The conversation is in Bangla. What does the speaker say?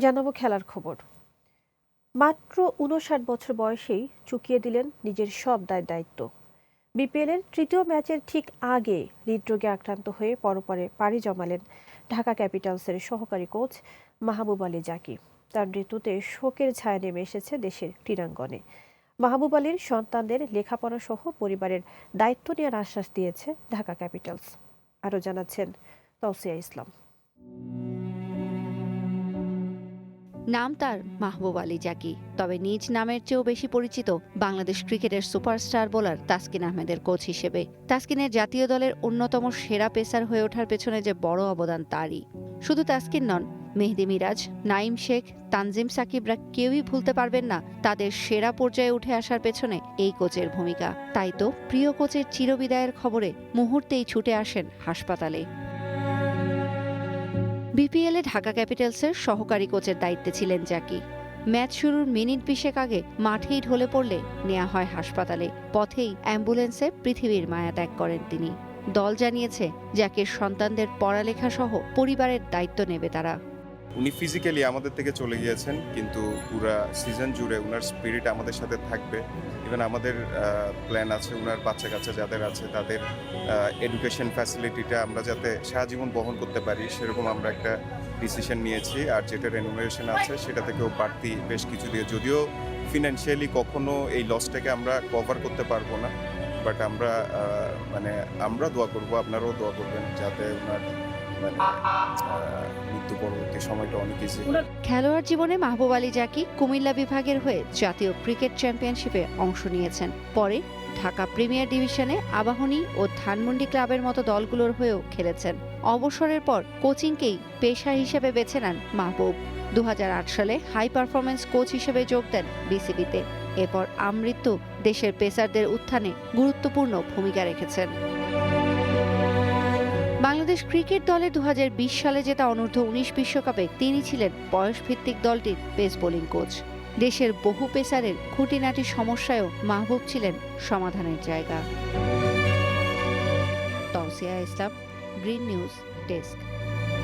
জানাবো খেলার খবর। মাত্র ৫৯ বছর বয়সেই চুকিয়ে দিলেন নিজের সব দায়িত্ব। বিপিএলের তৃতীয় ম্যাচের ঠিক আগে হৃদরোগে আক্রান্ত হয়ে পরপরে পাড়ি জমালেন ঢাকা ক্যাপিটালসের সহকারী কোচ মাহবুব আলী জাকি। তার মৃত্যুতে শোকের ছায়া নেমে এসেছে দেশের ক্রীড়াঙ্গনে। মাহবুব আলীর সন্তানদের লেখাপড়া সহ পরিবারের দায়িত্ব নেওয়ার আশ্বাস দিয়েছে ঢাকা ক্যাপিটালস। আরও জানাচ্ছেন তৌসিয়া ইসলাম। নাম তার মাহবুব আলী জাকি, তবে নিজ নামের চেয়েও বেশি পরিচিত বাংলাদেশ ক্রিকেটের সুপারস্টার বোলার তাসকিন আহমেদের কোচ হিসেবে। তাসকিনের জাতীয় দলের অন্যতম সেরা পেসার হয়ে ওঠার পেছনে যে বড় অবদান তারই। শুধু তাসকিন নন, মেহেদী মিরাজ, নাইম শেখ, তানজিম সাকিবরা কেউই ভুলতে পারবেন না তাদের সেরা পর্যায়ে উঠে আসার পেছনে এই কোচের ভূমিকা। তাই তো প্রিয় কোচের চিরবিদায়ের খবরে মুহূর্তেই ছুটে আসেন হাসপাতালে। বিপিএলে ঢাকা ক্যাপিটালসের সহকারী কোচের দায়িত্বে ছিলেন জাকি। ম্যাচ শুরুর মিনিট ২০ আগে মাঠেই ঢলে পড়লে নেওয়া হয় হাসপাতালে। পথেই অ্যাম্বুলেন্সে পৃথিবীর মায়া ত্যাগ করেন তিনি। দল জানিয়েছে জাকির সন্তানদের পড়ালেখা সহ পরিবারের দায়িত্ব নেবে তারা। উনি ফিজিক্যালি আমাদের থেকে চলে গিয়েছেন, কিন্তু পুরা সিজন জুড়ে উনার স্পিরিট আমাদের সাথে থাকবে। ইভেন আমাদের প্ল্যান আছে উনার বাচ্চা কাচ্চা যাদের আছে তাদের এডুকেশন ফ্যাসিলিটিটা আমরা যাতে সারা জীবন বহন করতে পারি, সেরকম আমরা একটা ডিসিশন নিয়েছি। আর যেটা রেনুমারেশন আছে সেটা থেকেও বাড়তি বেশ কিছু দিয়ে, যদিও ফিনান্সিয়ালি কখনো এই লসটাকে আমরা কভার করতে পারবো না, বাট আমরা দোয়া করবো, আপনারাও দোয়া করবেন যাতে ওনার মৃত্যু পরবর্তী সময়টা অনেক ইজি। খেলোয়াড় জীবনে মাহবুব আলী জাকি কুমিল্লা বিভাগের হয়ে জাতীয় ক্রিকেট চ্যাম্পিয়নশিপে অংশ নিয়েছেন। পরে ঢাকা প্রিমিয়ার ডিভিশনে আবাহনী ও ধানমন্ডি ক্লাবের মতো দলগুলোর হয়েও খেলেছেন। অবসরের পর কোচিংকেই পেশা হিসেবে বেছে নেন মাহবুব। ২০০৮ সালে হাই পারফরমেন্স কোচ হিসেবে যোগ দেন বিসিবিতে। এরপর আমৃত্যু দেশের পেসারদের উত্থানে গুরুত্বপূর্ণ ভূমিকা রেখেছেন। বাংলাদেশ ক্রিকেট দলে ২০২০ সালে জেতা অনূর্ধ্ব-১৯ বিশ্বকাপে তিনি ছিলেন বয়সভিত্তিক দলটির পেস বোলিং কোচ। দেশের বহু পেসারের খুঁটিনাটি সমস্যায়ও মাহবুব ছিলেন সমাধানের জায়গা। তৌসিয়া ইসলাম, গ্রিন নিউজ ডেস্ক।